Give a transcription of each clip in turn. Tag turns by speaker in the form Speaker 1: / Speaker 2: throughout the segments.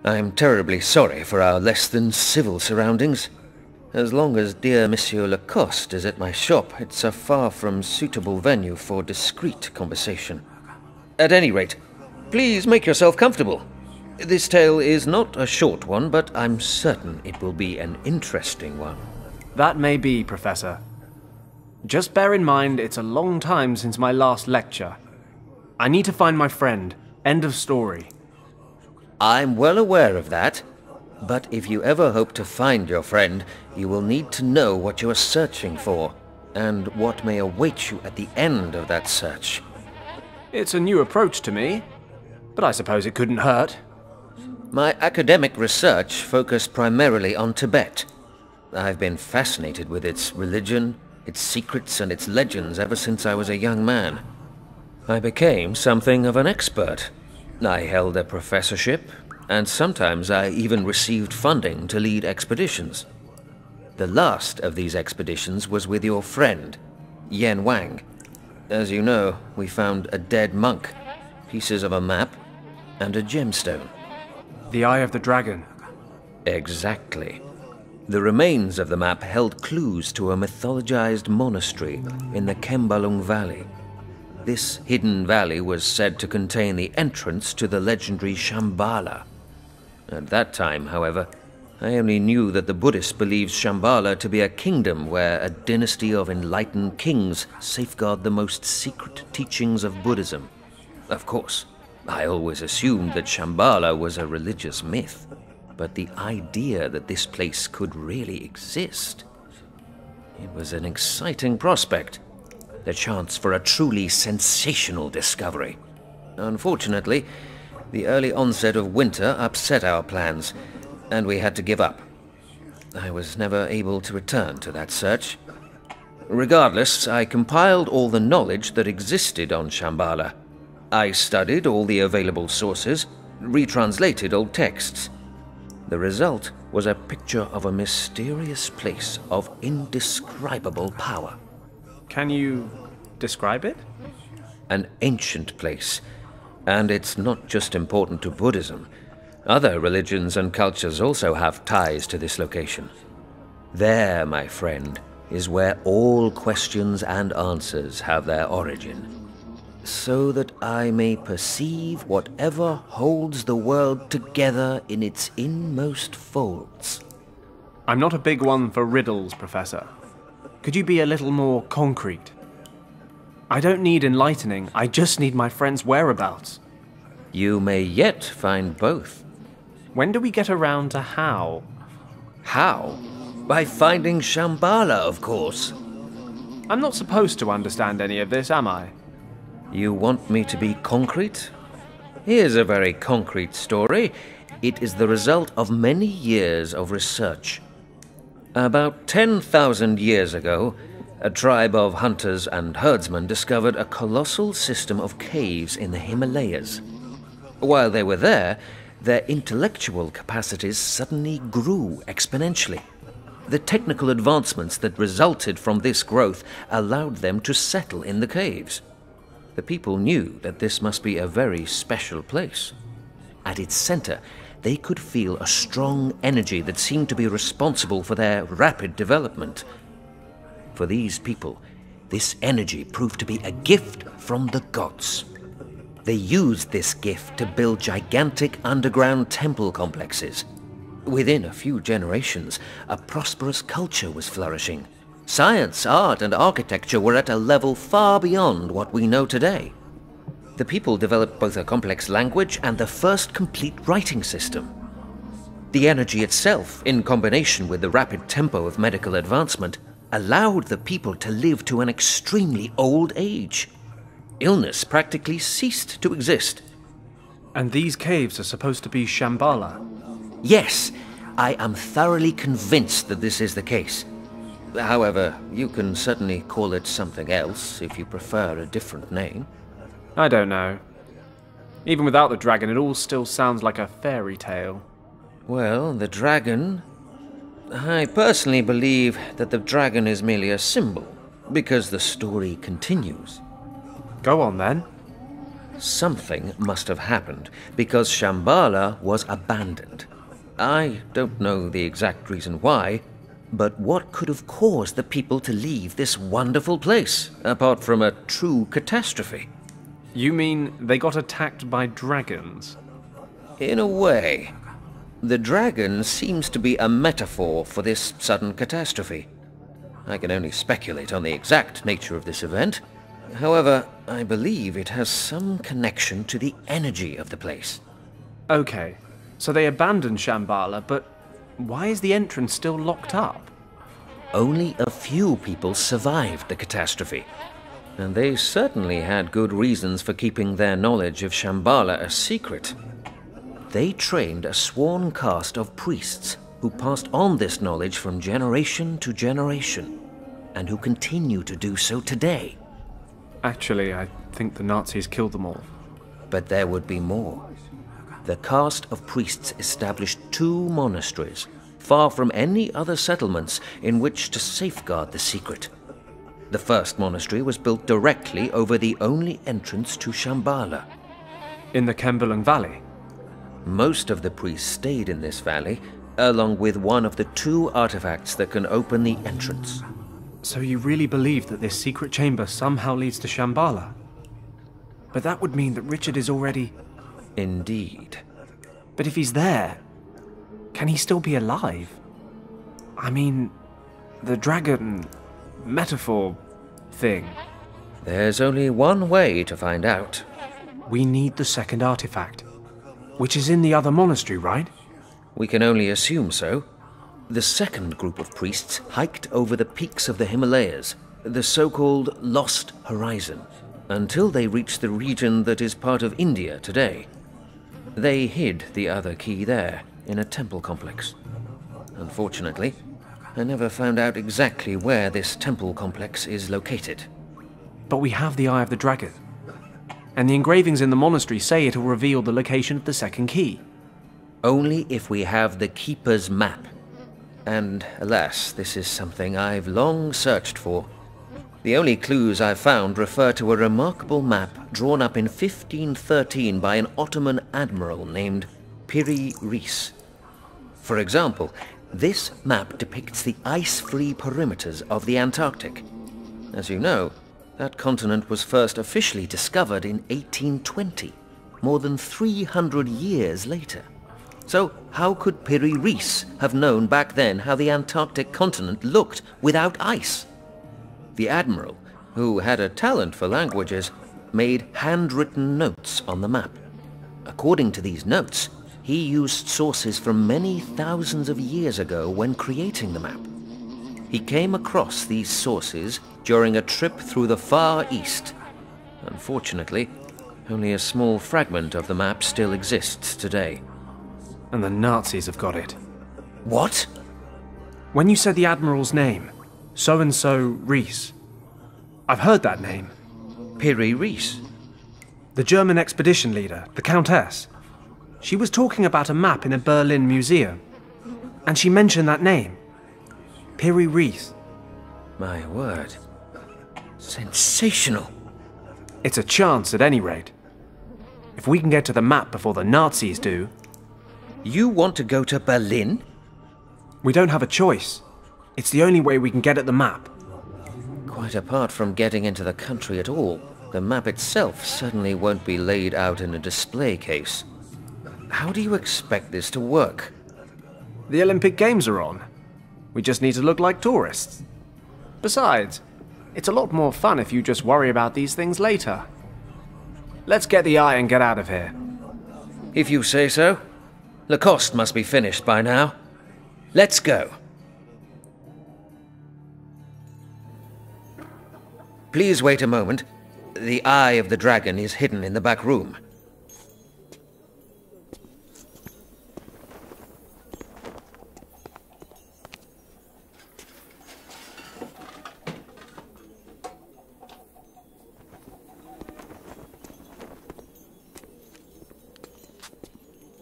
Speaker 1: I'm terribly sorry for our less than civil surroundings. As long as dear Monsieur Lacoste is at my shop, it's a far from suitable venue for discreet conversation. At any rate, please make yourself comfortable. This tale is not a short one, but I'm certain it will be an interesting one.
Speaker 2: That may be, Professor. Just bear in mind it's a long time since my last lecture. I need to find my friend. End of story.
Speaker 1: I'm well aware of that, but if you ever hope to find your friend, you will need to know what you are searching for, and what may await you at the end of that search.
Speaker 2: It's a new approach to me, but I suppose it couldn't hurt.
Speaker 1: My academic research focused primarily on Tibet. I've been fascinated with its religion, its secrets, and its legends ever since I was a young man. I became something of an expert. I held a professorship, and sometimes I even received funding to lead expeditions. The last of these expeditions was with your friend, Yen Wang. As you know, we found a dead monk, pieces of a map, and a gemstone.
Speaker 2: The Eye of the Dragon.
Speaker 1: Exactly. The remains of the map held clues to a mythologized monastery in the Kembalung Valley. This hidden valley was said to contain the entrance to the legendary Shambhala. At that time, however, I only knew that the Buddhists believed Shambhala to be a kingdom where a dynasty of enlightened kings safeguard the most secret teachings of Buddhism. Of course, I always assumed that Shambhala was a religious myth, but the idea that this place could really exist, it was an exciting prospect. The chance for a truly sensational discovery. Unfortunately, the early onset of winter upset our plans, and we had to give up. I was never able to return to that search. Regardless, I compiled all the knowledge that existed on Shambhala. I studied all the available sources, retranslated old texts. The result was a picture of a mysterious place of indescribable power.
Speaker 2: Can you describe it?
Speaker 1: An ancient place. And it's not just important to Buddhism. Other religions and cultures also have ties to this location. There, my friend, is where all questions and answers have their origin. So that I may perceive whatever holds the world together in its inmost folds.
Speaker 2: I'm not a big one for riddles, Professor. Could you be a little more concrete? I don't need enlightening, I just need my friend's whereabouts.
Speaker 1: You may yet find both.
Speaker 2: When do we get around to how?
Speaker 1: How? By finding Shambhala, of course.
Speaker 2: I'm not supposed to understand any of this, am I?
Speaker 1: You want me to be concrete? Here's a very concrete story. It is the result of many years of research. About 10,000 years ago, a tribe of hunters and herdsmen discovered a colossal system of caves in the Himalayas. While they were there, their intellectual capacities suddenly grew exponentially. The technical advancements that resulted from this growth allowed them to settle in the caves. The people knew that this must be a very special place. At its center, they could feel a strong energy that seemed to be responsible for their rapid development. For these people, this energy proved to be a gift from the gods. They used this gift to build gigantic underground temple complexes. Within a few generations, a prosperous culture was flourishing. Science, art, and architecture were at a level far beyond what we know today. The people developed both a complex language and the first complete writing system. The energy itself, in combination with the rapid tempo of medical advancement, allowed the people to live to an extremely old age. Illness practically ceased to exist.
Speaker 2: And these caves are supposed to be Shambhala?
Speaker 1: Yes, I am thoroughly convinced that this is the case. However, you can certainly call it something else if you prefer a different name.
Speaker 2: I don't know. Even without the dragon, it all still sounds like a fairy tale.
Speaker 1: Well, the dragon... I personally believe that the dragon is merely a symbol, because the story continues.
Speaker 2: Go on, then.
Speaker 1: Something must have happened, because Shambhala was abandoned. I don't know the exact reason why, but what could have caused the people to leave this wonderful place, apart from a true catastrophe?
Speaker 2: You mean they got attacked by dragons?
Speaker 1: In a way. The dragon seems to be a metaphor for this sudden catastrophe. I can only speculate on the exact nature of this event. However, I believe it has some connection to the energy of the place.
Speaker 2: Okay, so they abandoned Shambhala, but why is the entrance still locked up?
Speaker 1: Only a few people survived the catastrophe, and they certainly had good reasons for keeping their knowledge of Shambhala a secret. They trained a sworn caste of priests who passed on this knowledge from generation to generation, and who continue to do so today.
Speaker 2: Actually, I think the Nazis killed them all.
Speaker 1: But there would be more. The caste of priests established 2 monasteries, far from any other settlements, in which to safeguard the secret. The first monastery was built directly over the only entrance to Shambhala.
Speaker 2: In the Kembulung Valley?
Speaker 1: Most of the priests stayed in this valley, along with one of the 2 artifacts that can open the entrance.
Speaker 2: So you really believe that this secret chamber somehow leads to Shambhala? But that would mean that Richard is already...
Speaker 1: Indeed.
Speaker 2: But if he's there, can he still be alive? I mean, the dragon metaphor thing.
Speaker 1: There's only one way to find out.
Speaker 2: We need the second artifact, which is in the other monastery, right?
Speaker 1: We can only assume so. The second group of priests hiked over the peaks of the Himalayas, the so-called Lost Horizon, until they reached the region that is part of India today. They hid the other key there, in a temple complex. Unfortunately, I never found out exactly where this temple complex is located.
Speaker 2: But we have the Eye of the Dragon, and the engravings in the monastery say it'll reveal the location of the second key.
Speaker 1: Only if we have the Keeper's map. And, alas, this is something I've long searched for. The only clues I've found refer to a remarkable map drawn up in 1513 by an Ottoman admiral named Piri Reis. For example, this map depicts the ice-free perimeters of the Antarctic. As you know, that continent was first officially discovered in 1820, more than 300 years later. So how could Piri Reis have known back then how the Antarctic continent looked without ice? The admiral, who had a talent for languages, made handwritten notes on the map. According to these notes, he used sources from many thousands of years ago when creating the map. He came across these sources during a trip through the Far East. Unfortunately, only a small fragment of the map still exists today.
Speaker 2: And the Nazis have got it.
Speaker 1: What?
Speaker 2: When you said the Admiral's name, so-and-so Reis, I've heard that name.
Speaker 1: Piri Reis?
Speaker 2: The German expedition leader, the Countess. She was talking about a map in a Berlin museum, and she mentioned that name. Piri Reis.
Speaker 1: My word. Sensational.
Speaker 2: It's a chance at any rate. If we can get to the map before the Nazis do...
Speaker 1: You want to go to Berlin?
Speaker 2: We don't have a choice. It's the only way we can get at the map.
Speaker 1: Quite apart from getting into the country at all, the map itself certainly won't be laid out in a display case. How do you expect this to work?
Speaker 2: The Olympic Games are on. We just need to look like tourists. Besides, it's a lot more fun if you just worry about these things later. Let's get the eye and get out of here.
Speaker 1: If you say so. Lacoste must be finished by now. Let's go. Please wait a moment. The Eye of the Dragon is hidden in the back room.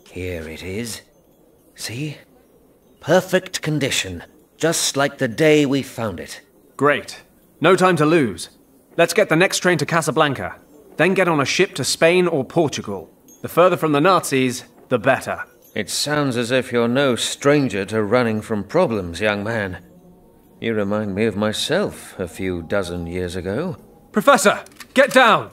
Speaker 1: Here it is. See? Perfect condition, just like the day we found it.
Speaker 2: Great. No time to lose. Let's get the next train to Casablanca. Then get on a ship to Spain or Portugal. The further from the Nazis, the better.
Speaker 1: It sounds as if you're no stranger to running from problems, young man. You remind me of myself a few dozen years ago.
Speaker 2: Professor, get down!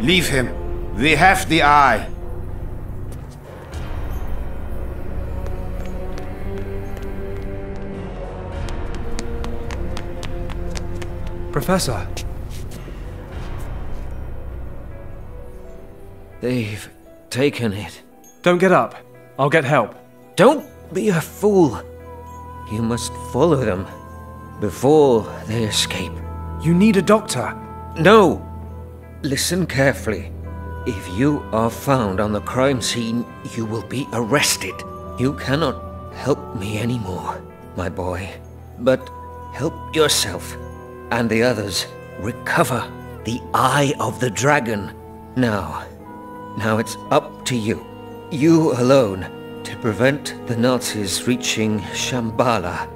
Speaker 3: Leave him. We have the eye.
Speaker 2: Professor.
Speaker 1: They've taken it.
Speaker 2: Don't get up. I'll get help.
Speaker 1: Don't be a fool. You must follow them before they escape.
Speaker 2: You need a doctor.
Speaker 1: No! Listen carefully. If you are found on the crime scene, you will be arrested. You cannot help me anymore, my boy. But help yourself and the others recover the Eye of the Dragon. Now it's up to you. You alone to prevent the Nazis reaching Shambhala.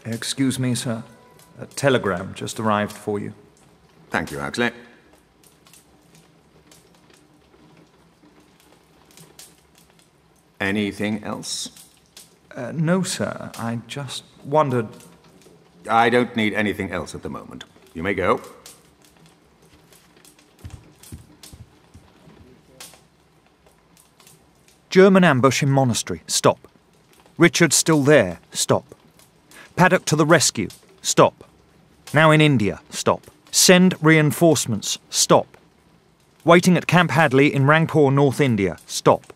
Speaker 4: Excuse me, sir. A telegram just arrived for you.
Speaker 3: Thank you, Huxley. Anything else?
Speaker 4: No, sir. I just wondered...
Speaker 3: I don't need anything else at the moment. You may go.
Speaker 4: German ambush in monastery. Stop. Richard's still there. Stop. Paddock to the rescue. Stop. Now in India. Stop. Send reinforcements. Stop. Waiting at Camp Hadley in Rangpur, North India. Stop.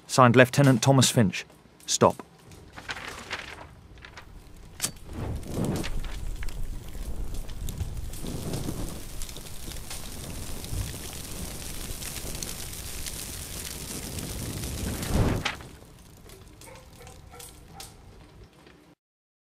Speaker 4: Signed Lieutenant Thomas Finch. Stop.